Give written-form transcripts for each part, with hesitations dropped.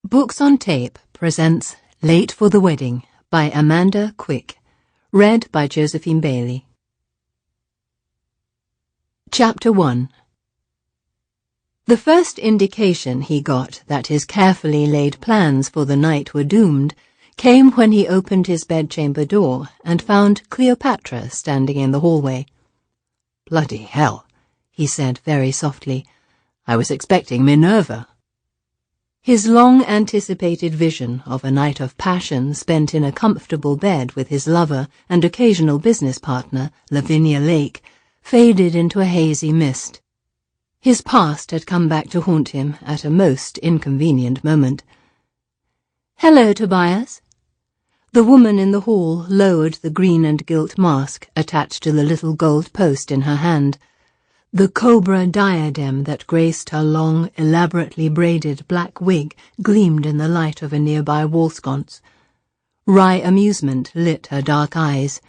Books on Tape presents Late for the Wedding by Amanda Quick, read by Josephine Bailey. Chapter 1. The first indication he got that his carefully laid plans for the night were doomed came when he opened his bedchamber door and found Cleopatra standing in the hallway. "Bloody hell," he said very softly. "I was expecting Minerva." His long-anticipated vision of a night of passion spent in a comfortable bed with his lover and occasional business partner, Lavinia Lake, faded into a hazy mist. His past had come back to haunt him at a most inconvenient moment. "Hello, Tobias." The woman in the hall lowered the green and gilt mask attached to the little gold post in her hand. The cobra diadem that graced her long, elaborately braided black wig gleamed in the light of a nearby wall sconce. Wry amusement lit her dark eyes.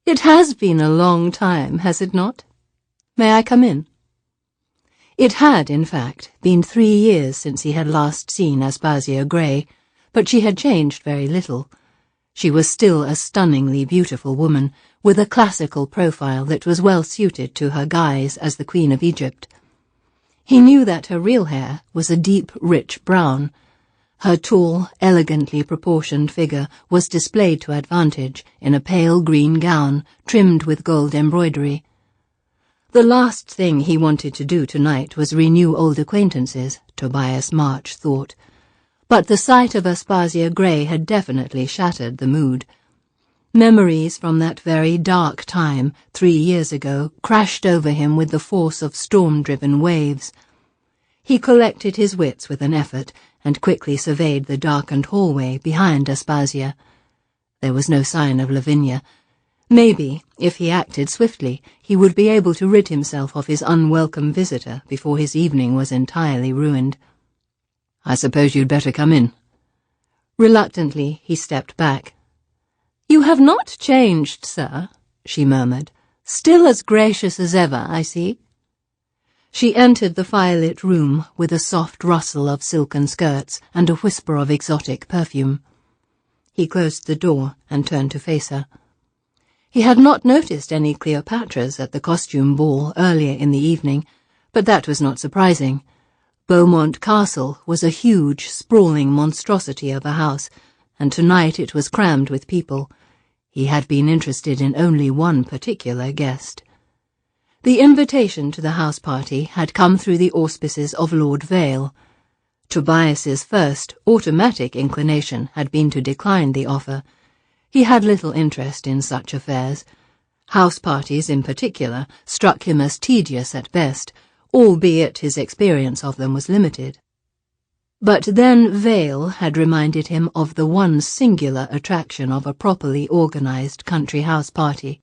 "It has been a long time, has it not? May I come in?" It had, in fact, been 3 years since he had last seen Aspasia Gray, but she had changed very little. She was still a stunningly beautiful woman, with a classical profile that was well suited to her guise as the Queen of Egypt. He knew that her real hair was a deep, rich brown. Her tall, elegantly proportioned figure was displayed to advantage in a pale green gown trimmed with gold embroidery. The last thing he wanted to do tonight was renew old acquaintances, Tobias March thought. But the sight of Aspasia Gray had definitely shattered the mood. Memories from that very dark time, 3 years ago, crashed over him with the force of storm-driven waves. He collected his wits with an effort and quickly surveyed the darkened hallway behind Aspasia. There was no sign of Lavinia. Maybe, if he acted swiftly, he would be able to rid himself of his unwelcome visitor before his evening was entirely ruined. "I suppose you'd better come in." Reluctantly, he stepped back. "You have not changed, sir," she murmured. "Still as gracious as ever, I see." She entered the firelit room with a soft rustle of silken skirts and a whisper of exotic perfume. He closed the door and turned to face her. He had not noticed any Cleopatras at the costume ball earlier in the evening, but that was not surprising. Beaumont Castle was a huge, sprawling monstrosity of a house, and tonight it was crammed with people. He had been interested in only one particular guest. The invitation to the house party had come through the auspices of Lord Vale. Tobias's first, automatic inclination had been to decline the offer. He had little interest in such affairs. House parties, in particular, struck him as tedious at best, albeit his experience of them was limited. But then Vale had reminded him of the one singular attraction of a properly organized country house party.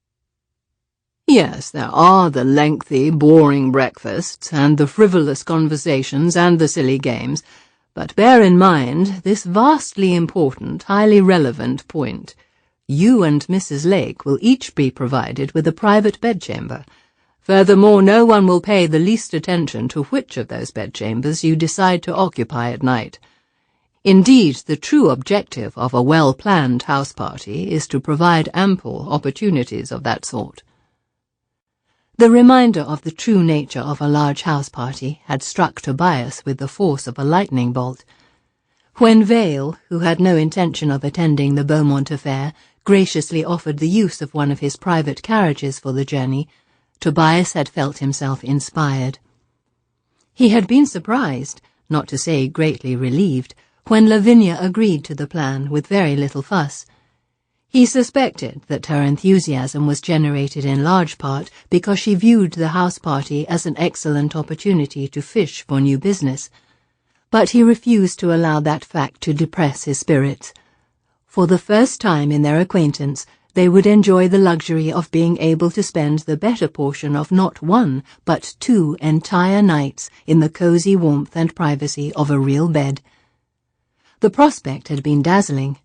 "Yes, there are the lengthy, boring breakfasts, and the frivolous conversations, and the silly games, but bear in mind this vastly important, highly relevant point. You and Mrs. Lake will each be provided with a private bedchamber. Furthermore, no one will pay the least attention to which of those bedchambers you decide to occupy at night. Indeed, the true objective of a well-planned house party is to provide ample opportunities of that sort." The reminder of the true nature of a large house party had struck Tobias with the force of a lightning bolt. When Vale, who had no intention of attending the Beaumont affair, graciously offered the use of one of his private carriages for the journey, Tobias had felt himself inspired. He had been surprised, not to say greatly relieved, when Lavinia agreed to the plan with very little fuss. He suspected that her enthusiasm was generated in large part because she viewed the house party as an excellent opportunity to fish for new business, but he refused to allow that fact to depress his spirits. For the first time in their acquaintance, they would enjoy the luxury of being able to spend the better portion of not 1, but 2 entire nights in the cosy warmth and privacy of a real bed. The prospect had been dazzling.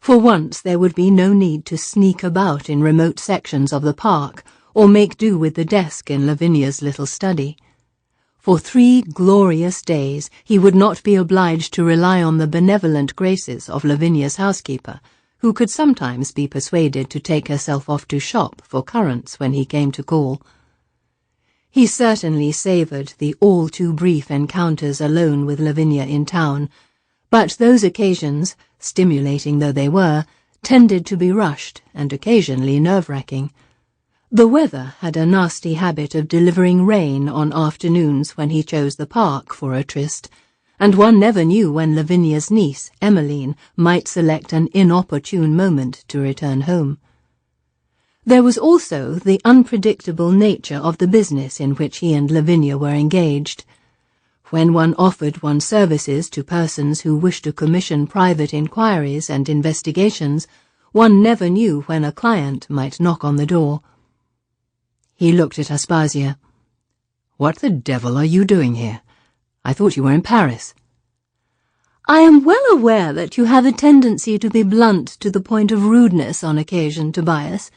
For once there would be no need to sneak about in remote sections of the park or make do with the desk in Lavinia's little study. For 3 glorious days he would not be obliged to rely on the benevolent graces of Lavinia's housekeeper, who could sometimes be persuaded to take herself off to shop for currants when he came to call. He certainly savoured the all-too-brief encounters alone with Lavinia in town, but those occasions, stimulating though they were, tended to be rushed and occasionally nerve-wracking. The weather had a nasty habit of delivering rain on afternoons when he chose the park for a tryst, and one never knew when Lavinia's niece, Emmeline, might select an inopportune moment to return home. There was also the unpredictable nature of the business in which he and Lavinia were engaged. When one offered one's services to persons who wished to commission private inquiries and investigations, one never knew when a client might knock on the door. He looked at Aspasia. "What the devil are you doing here? I thought you were in Paris." "I am well aware that you have a tendency to be blunt to the point of rudeness on occasion, Tobias,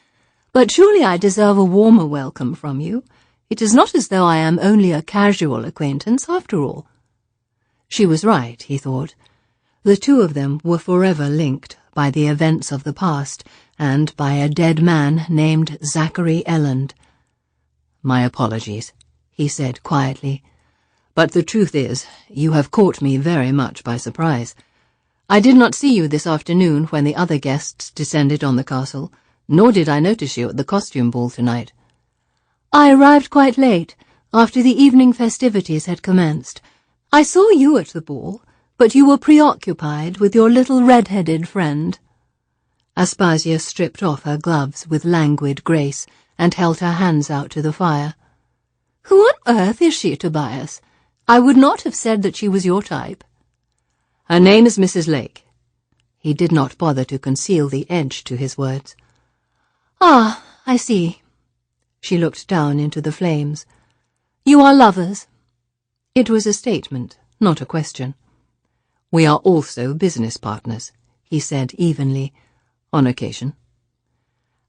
but surely I deserve a warmer welcome from you. It is not as though I am only a casual acquaintance, after all." She was right, he thought. The two of them were forever linked by the events of the past and by a dead man named Zachary Elland. "My apologies," he said quietly. "But the truth is, you have caught me very much by surprise. I did not see you this afternoon when the other guests descended on the castle, nor did I notice you at the costume ball tonight." "I arrived quite late, after the evening festivities had commenced. I saw you at the ball, but you were preoccupied with your little red-headed friend." Aspasia stripped off her gloves with languid grace and held her hands out to the fire. "Who on earth is she, Tobias? I would not have said that she was your type." "Her name is Mrs. Lake." He did not bother to conceal the edge to his words. "Ah, I see." She looked down into the flames. "You are lovers?" It was a statement, not a question. "We are also business partners," he said evenly, "on occasion."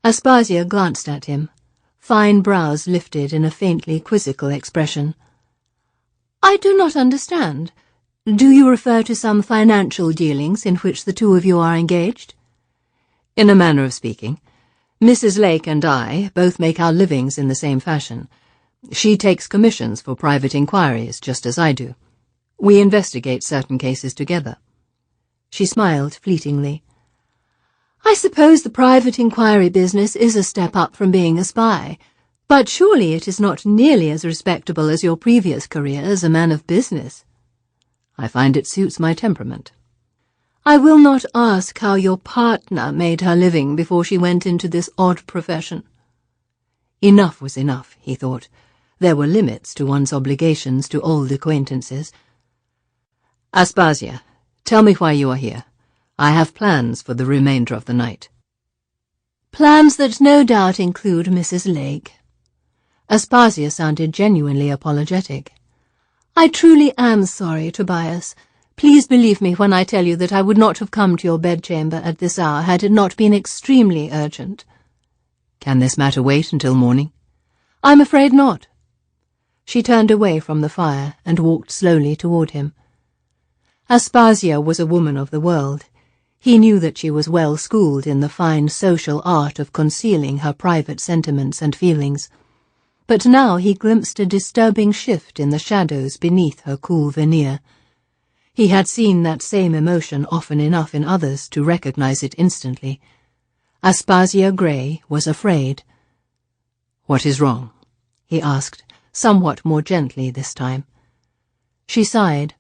Aspasia glanced at him, fine brows lifted in a faintly quizzical expression. "I do not understand. Do you refer to some financial dealings in which the two of you are engaged?" "In a manner of speaking. Mrs. Lake and I both make our livings in the same fashion. She takes commissions for private inquiries, just as I do. We investigate certain cases together." She smiled fleetingly. "I suppose the private inquiry business is a step up from being a spy, but surely it is not nearly as respectable as your previous career as a man of business." "I find it suits my temperament." "I will not ask how your partner made her living before she went into this odd profession." Enough was enough, he thought. There were limits to one's obligations to old acquaintances. "Aspasia, tell me why you are here. I have plans for the remainder of the night." "Plans that no doubt include Mrs. Lake." Aspasia sounded genuinely apologetic. "I truly am sorry, Tobias. Please believe me when I tell you that I would not have come to your bedchamber at this hour had it not been extremely urgent." "Can this matter wait until morning?" "I'm afraid not." She turned away from the fire and walked slowly toward him. Aspasia was a woman of the world. He knew that she was well schooled in the fine social art of concealing her private sentiments and feelings. But now he glimpsed a disturbing shift in the shadows beneath her cool veneer. He had seen that same emotion often enough in others to recognize it instantly. Aspasia Gray was afraid. "What is wrong?" he asked, somewhat more gently this time. She sighed.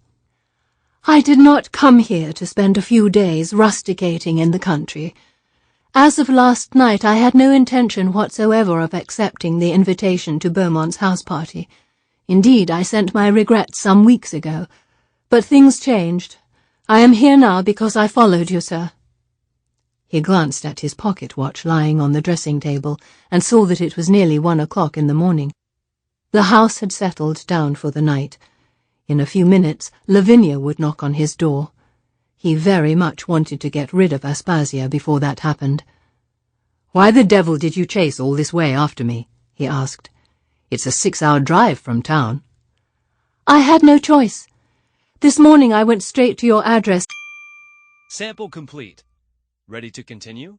"I did not come here to spend a few days rusticating in the country. As of last night, I had no intention whatsoever of accepting the invitation to Beaumont's house party. Indeed, I sent my regrets some weeks ago. But things changed. I am here now because I followed you, sir." He glanced at his pocket watch lying on the dressing table and saw that it was nearly 1 o'clock in the morning. The house had settled down for the night. In a few minutes, Lavinia would knock on his door. He very much wanted to get rid of Aspasia before that happened. "Why the devil did you chase all this way after me?" he asked. "It's a 6-hour drive from town." I had no choice. This morning I went straight to your address. Sample complete. Ready to continue?